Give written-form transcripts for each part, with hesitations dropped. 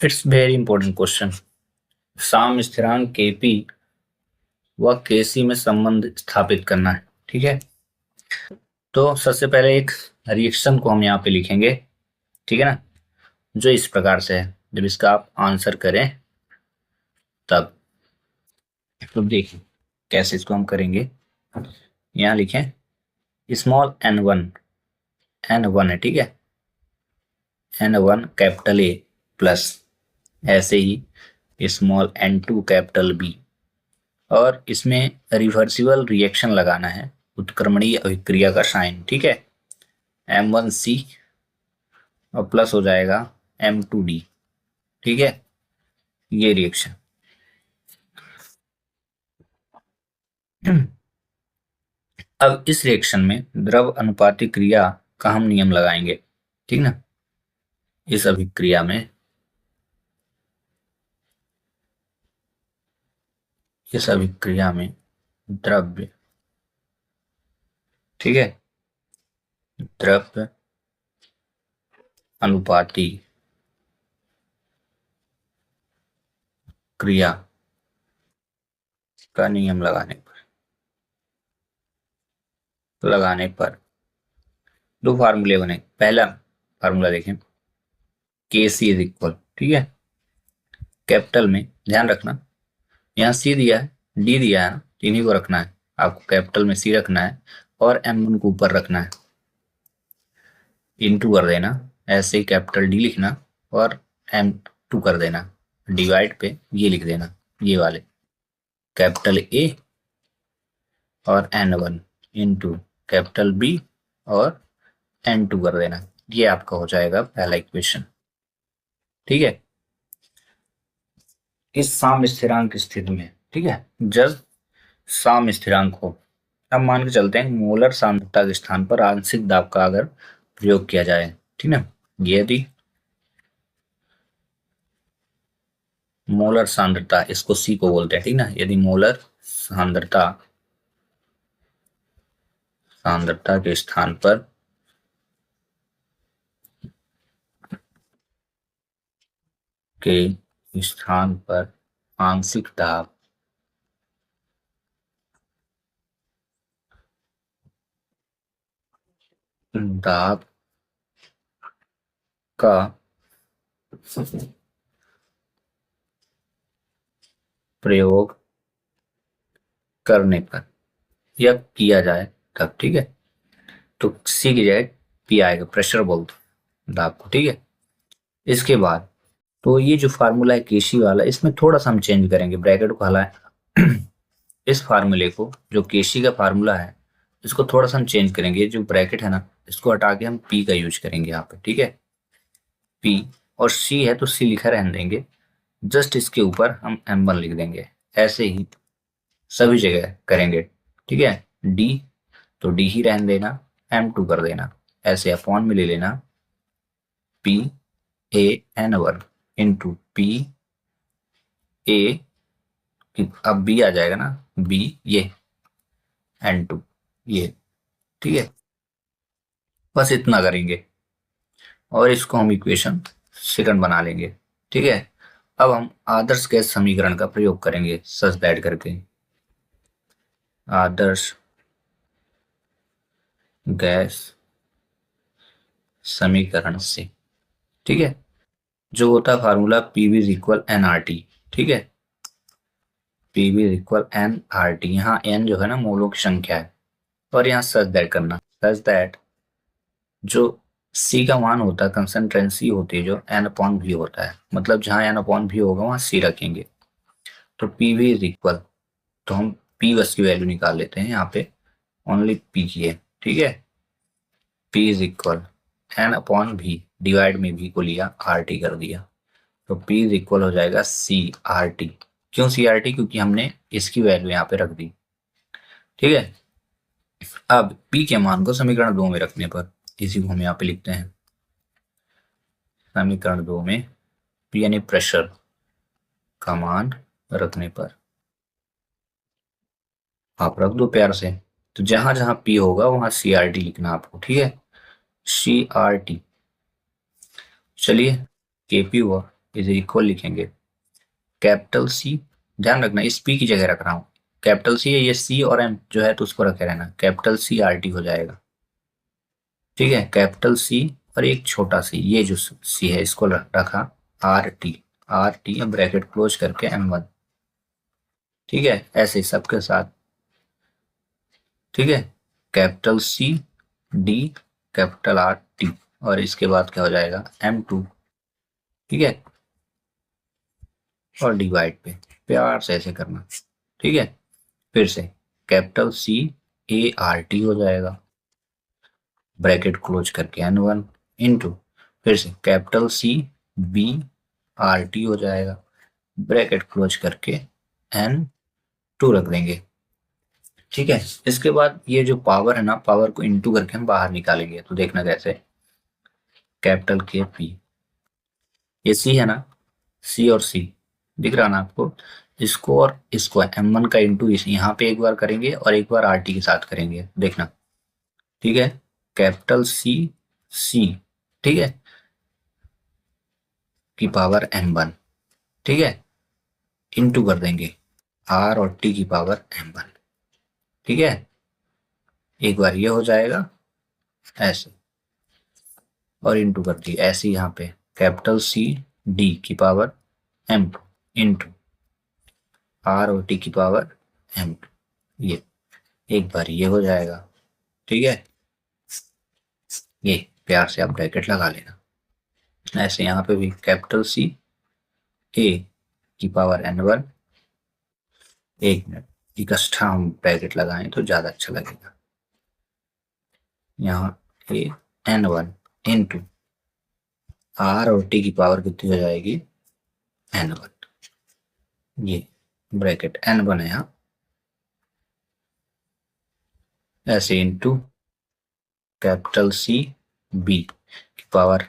It's very important question. साम स्थिरांक KP व केसी में संबंध स्थापित करना है। ठीक है, तो सबसे पहले एक रिएक्शन को हम यहाँ पे लिखेंगे। ठीक है ना, जो इस प्रकार से है। जब इसका आप आंसर करें तब तो देखिए कैसे इसको हम करेंगे। यहाँ लिखें स्मॉल एन वन है। ठीक है, N1 कैपिटल ए प्लस ऐसे ही स्मॉल N2 कैपिटल बी, और इसमें रिवर्सिबल रिएक्शन लगाना है, उत्क्रमणीय अभिक्रिया का साइन। ठीक है, M1C और प्लस हो जाएगा M2D। ठीक है, ये रिएक्शन। अब इस रिएक्शन में द्रव अनुपाती क्रिया का हम नियम लगाएंगे। ठीक ना, इस अभिक्रिया में द्रव्य, ठीक है, द्रव्य अनुपाती क्रिया का नियम लगाने पर दो फार्मूले बने। पहला फार्मूला देखें, के सी इज इक्वल, ठीक है, कैपिटल में ध्यान रखना यहाँ सी दिया है, डी दिया है, इन्हीं को रखना है आपको। कैपिटल में सी रखना है और M1 को ऊपर रखना है, इनटू कर देना, ऐसे ही कैपिटल डी लिखना और M2 कर देना, डिवाइड पे ये लिख देना, ये वाले कैपिटल ए और N1 इंटू कैपिटल बी और N2 कर देना। ये आपका हो जाएगा पहला इक्वेशन। ठीक है, इस साम स्थिरांक की स्थिति में, ठीक है, जब साम स्थिरांक हो, अब मान के चलते हैं मोलर सांद्रता के स्थान पर आंशिक दाब का अगर प्रयोग किया जाए, ठीक है, यदि मोलर सांद्रता, इसको सी को बोलते हैं, ठीक ना, यदि मोलर सांद्रता के स्थान पर आंशिक दाब का प्रयोग करने पर या किया जाए तब, ठीक है, तो सी की जगह पी आएगा, प्रेशर बोलते दाब को। ठीक है, इसके बाद तो ये जो फार्मूला है केसी वाला, इसमें थोड़ा सा हम चेंज करेंगे, ब्रैकेट को हलाएं। इस फार्मूले को, जो केसी का फार्मूला है, इसको थोड़ा सा हम चेंज करेंगे। जो ब्रैकेट है ना, इसको हटा के हम पी का यूज करेंगे यहाँ पे। ठीक है, पी और सी है तो सी लिखा रहने देंगे, जस्ट इसके ऊपर हम M1 लिख देंगे। ऐसे ही सभी जगह करेंगे। ठीक है, डी तो डी ही रहने देना, M2 कर देना, ऐसे अपॉन में ले लेना, P A N1 into P A, अब बी आ जाएगा ना, बी ये N2 ये। ठीक है, बस इतना करेंगे और इसको हम इक्वेशन सेकंड बना लेंगे। ठीक है, अब हम आदर्श गैस समीकरण का प्रयोग करेंगे सच दैट करके, आदर्श गैस समीकरण से। ठीक है, जो होता है formula PV is equal NRT। ठीक है, पीवी इज इक्वल NRT, यहाँ n जो है ना मोलों की संख्या है, और यहाँ सच दैट करना, सच दैट जो C का मान होता है, कंसंट्रेंसी होती है जो N/V होता है, मतलब जहाँ N/V होगा वहाँ C रखेंगे। तो पीवी इज इक्वल, तो हम P बस की वैल्यू निकाल लेते हैं यहाँ पे, ओनली P की है। ठीक है, P is equal N/V, divide में V को लिया, RT कर दिया, तो P इज इक्वल हो जाएगा CRT। क्यों CRT? क्योंकि हमने इसकी वैल्यू यहाँ पे रख दी। ठीक है, अब P के मान को समीकरण 2 में रखने पर, इसी को हम यहाँ पे लिखते हैं, समीकरण 2 में P यानी प्रेशर का मान रखने पर आप रख दो प्यार से, तो जहां जहां P होगा वहां CRT लिखना आपको। ठीक है, CRT। चलिए, KP हुआ, इज इक्वल लिखेंगे कैपिटल सी, ध्यान रखना इस पी की जगह रख रहा हूँ, कैपिटल सी है ये, सी और एम जो है तो उसको रखे रहना, कैपिटल सी आर टी हो जाएगा, ठीक है, कैपिटल सी और एक छोटा सी, ये जो सी है इसको रखा R T, R T bracket close करके एम वन, ठीक है, ऐसे सबके साथ, ठीक है, capital C D capital R T, और इसके बाद क्या हो जाएगा एम टू, ठीक है, और डिवाइड पे प्यार से ऐसे करना, ठीक है, फिर से capital C A R T हो जाएगा, ब्रैकेट क्लोज करके एन वन इंटू, फिर से capital C B R T हो जाएगा, ब्रैकेट क्लोज करके एन टू रख देंगे, ठीक है। इसके बाद ये जो पावर है ना, पावर को इंटू करके हम बाहर निकालेंगे, तो देखना कैसे, कैपिटल के पी, ये सी है ना, सी और सी दिख रहा ना आपको, इसको और इसको एम वन का इंटू यहाँ पे एक बार करेंगे और एक बार आर टी के साथ करेंगे, देखना, ठीक है, कैपिटल सी सी, ठीक है, की पावर एम वन, ठीक है, इंटू कर देंगे आर और टी की पावर एम वन, ठीक है, एक बार ये हो जाएगा ऐसे, और इंटू कर दी ऐसे, यहाँ पे कैपिटल सी डी की power M two into R और टी की पावर एम टू, ये एक बार ये हो जाएगा, ठीक है, ये प्यार से आप ब्रैकेट लगा लेना, ऐसे यहाँ पे भी कैपिटल सी ए की पावर एन वन, एक मिनट इकट्ठा हम ब्रैकेट लगाएं तो ज्यादा अच्छा लगेगा, यहाँ A N one into R और टी की पावर कितनी हो जाएगी एन वन, ये ब्रैकेट एन वन है यहाँ, ऐसे इंटू कैपिटल सी बी की power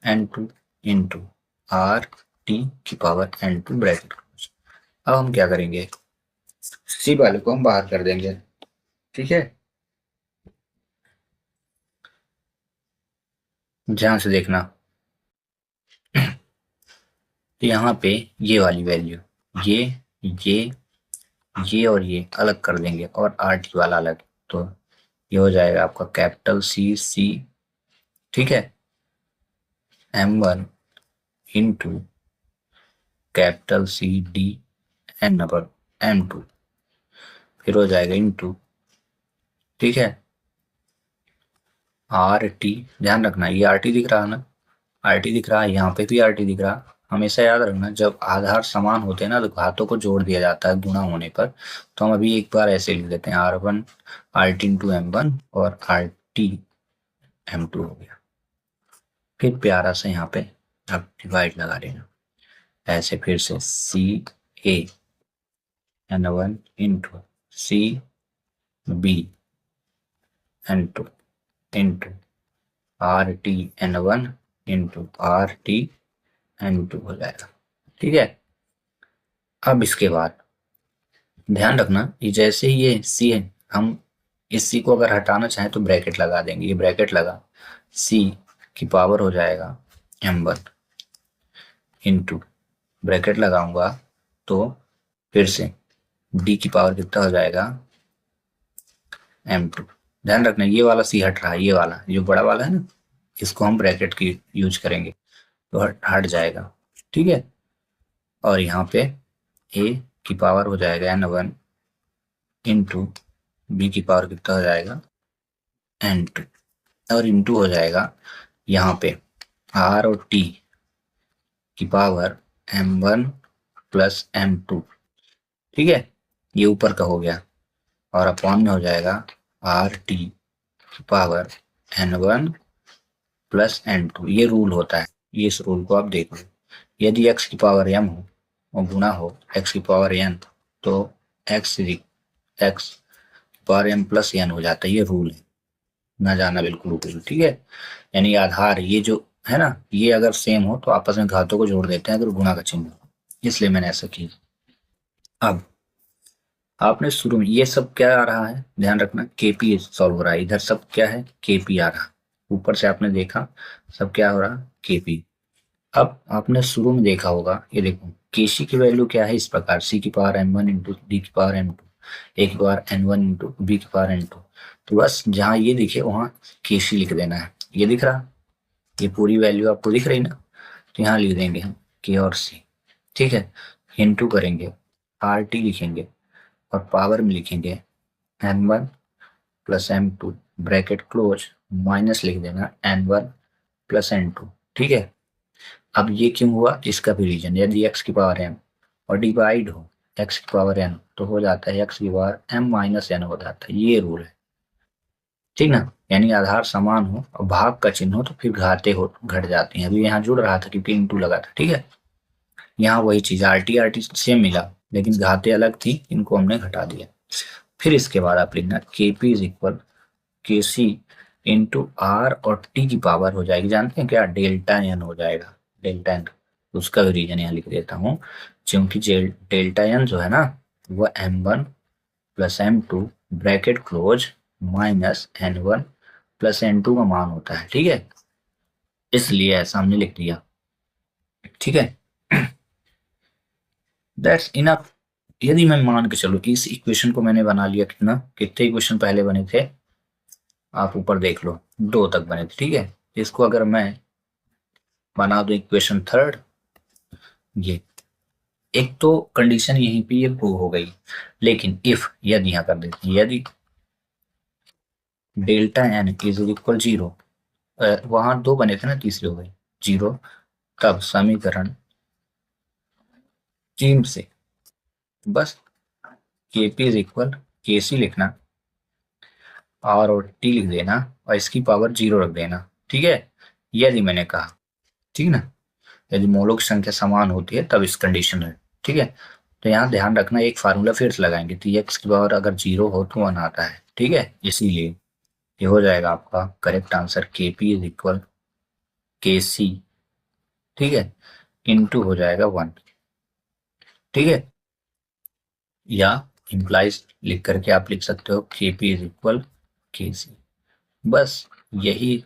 N two into R T की power N two, bracket close. अब हम क्या करेंगे, सी वाले को हम बाहर कर देंगे, ठीक है, ध्यान से देखना, तो यहाँ पे ये वाली वैल्यू, ये ये और ये अलग कर देंगे और आर टी वाला अलग, तो ये हो जाएगा आपका कैपिटल सी सी, ठीक है, M one into capital C D N number M two, फिर हो जाएगा इंटू, ठीक है, आर टी, ध्यान रखना ये आर टी दिख रहा है ना, आर टी दिख रहा है, यहाँ पे भी आर टी दिख रहा, हमेशा याद रखना जब आधार समान होते हैं ना तो घातों को जोड़ दिया जाता है गुणा होने पर, तो हम अभी एक बार ऐसे लिख देते हैं R one R T into M one और आर टी एम टू हो गया, फिर प्यारा से यहाँ पे अब डिवाइड लगा लेना, ऐसे फिर से C A N one into C B N two into R T N one into R T N two हो जाएगा, ठीक है। अब इसके बाद ध्यान रखना ये जैसे ही ये सी है, हम इस सी को अगर हटाना चाहें तो ब्रैकेट लगा देंगे, ये ब्रैकेट लगा, सी की पावर हो जाएगा एम वन इंटू ब्रैकेट लगाऊंगा तो फिर से डी की पावर कितना हो जाएगा एम टू, ध्यान रखना ये वाला सी हट रहा है, ये वाला जो बड़ा वाला है ना इसको हम ब्रैकेट की यूज करेंगे तो हट जाएगा, ठीक है, और यहाँ पे ए की पावर हो जाएगा एन वन इंटू बी की पावर कितना हो जाएगा एन टू, और इंटू हो जाएगा यहाँ पे आर और टी की power M one plus M two, ठीक है, ये ऊपर का हो गया, और अपॉन में हो जाएगा आर टी की power N one plus N two, ये रूल होता है, ये इस रूल को आप देख लो, यदि x की पावर m हो और गुणा हो x की पावर n तो x की पावर m प्लस n हो जाता है, ये रूल है, ना जाना बिल्कुल ऊपर, ठीक है, यानी आधार ये जो है ना ये अगर सेम हो तो आपस में घातों को जोड़ देते हैं अगर गुणा का चिन्ह हो, इसलिए मैंने ऐसा किया। अब आपने शुरू में ये सब क्या आ रहा है ध्यान रखना, केपी सॉल्व हो रहा है, इधर सब क्या है केपी आ रहा, ऊपर से आपने देखा सब क्या हो रहा केपी। अब आपने शुरू में देखा होगा, ये देखो केसी की वैल्यू क्या है इस प्रकार, सी की पावर m1 इंटू डी की पावर m2, ए की पावर n1 इंटू बी की पावर n2। तो बस जहां ये दिखे वहां केसी लिख देना है। ये दिख रहा, ये पूरी वैल्यू आपको दिख रही ना, तो यहाँ लिख देंगे हम के और सी, ठीक है। इंटू करेंगे, आर टी लिखेंगे और पावर में लिखेंगे n1 plus m2 bracket close, minus लिख देना n1 प्लस n2, ठीक है। अब ये क्यों हुआ, इसका भी रीजन, यदि x की पावर m और डिवाइड हो x की पावर n तो हो जाता है x की पावर m माइनस n हो जाता है, ये रूल है, ठीक ना। यानी आधार समान हो और भाग का चिन्ह हो तो फिर घाते हो घट जाती हैं। अभी यहाँ जुड़ रहा था क्योंकि इंटू लगा था, ठीक है। यहाँ वही चीज आर टी सेम मिला, लेकिन घाते अलग थी, इनको हमने घटा दिया। फिर इसके बाद आप लिखना के पी इज इक्वल के सी इंटू आर और टी की पावर हो जाएगी, जानते हैं क्या, डेल्टा एन हो जाएगा, डेल्टा एन। उसका भी रीजन यहाँ लिख देता हूँ, क्योंकि डेल्टा एन जो है ना वो m1 plus m2 bracket close minus n1 plus n2 का मान होता है, ठीक है। इसलिए ऐसा हमने लिख दिया, ठीक है। That's enough. यदि मैं मान के चलो कि इस इक्वेशन को मैंने बना लिया, कितने इक्वेशन पहले बने थे, आप ऊपर देख लो 2 तक बने थे, ठीक है। इसको अगर मैं बना दूं इक्वेशन थर्ड, ये एक तो कंडीशन यहीं पे ये प्रूव हो गई, लेकिन इफ यदि यहाँ कर देते हैं, यदि डेल्टा एन इज इक्वल 0, वहां 2 बने थे ना, तीसरे हो गए 0, तब समीकरण 3 से बस के पी इज इक्वल के सी लिखना, आर और टी लिख देना और इसकी पावर 0 रख देना, ठीक है। यदि मैंने कहा, ठीक ना, यदि मोलों की संख्या समान होती है तब इस कंडीशन है, ठीक है। तो यहाँ ध्यान रखना, एक फार्मूला फिर से लगाएंगे, तो एक्स की पावर अगर 0 हो तो 1 आता है, ठीक है। इसीलिए ये हो जाएगा आपका करेक्ट आंसर, के पी इज इक्वल के सी, ठीक है, इंटू हो जाएगा 1, ठीक है। या इम्प्लाइज लिख करके आप लिख सकते हो के पी इज इक्वल के सी। बस यही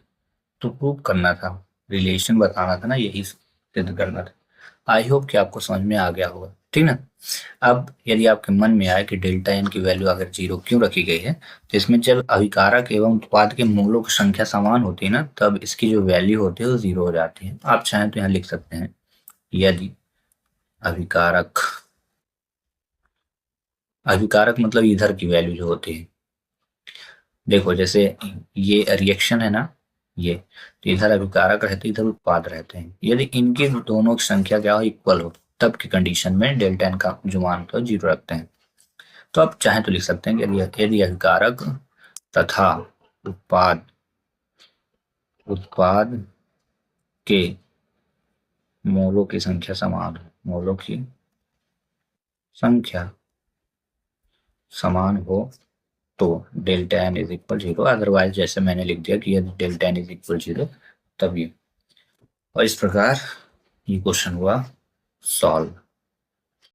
तो प्रूव करना था, रिलेशन बताना था ना, यही सिद्ध करना था। आई होप कि आपको समझ में आ गया होगा, ठीक ना। अब यदि आपके मन में आए कि डेल्टा एन की वैल्यू अगर 0 क्यों रखी गई है, तो इसमें जब अभिकारक एवं उत्पाद के मूलों की संख्या समान होती है ना, तब इसकी जो वैल्यू होती है वो 0 हो जाती है। आप चाहें तो यहाँ लिख सकते हैं, यदि अभिकारक, अभिकारक मतलब इधर की वैल्यू जो होती है, देखो जैसे ये रिएक्शन है ना, ये तो इधर अभिकारक रहते इधर उत्पाद रहते हैं, यदि इनकी दोनों की संख्या क्या हो, इक्वल हो, तब की कंडीशन में डेल्टा एन का जो मान होता है 0 रखते हैं। तो आप चाहें तो लिख सकते हैं कि यदि अभिकारक तथा उत्पाद उत्पाद के मोलों की संख्या समान हो, मोलों की संख्या समान हो तो delta N is equal 0, otherwise जैसे मैंने लिख दिया कि यदि डेल्टा एन इज इक्वल 0 तब ये, और इस प्रकार ये क्वेश्चन हुआ सॉल्व।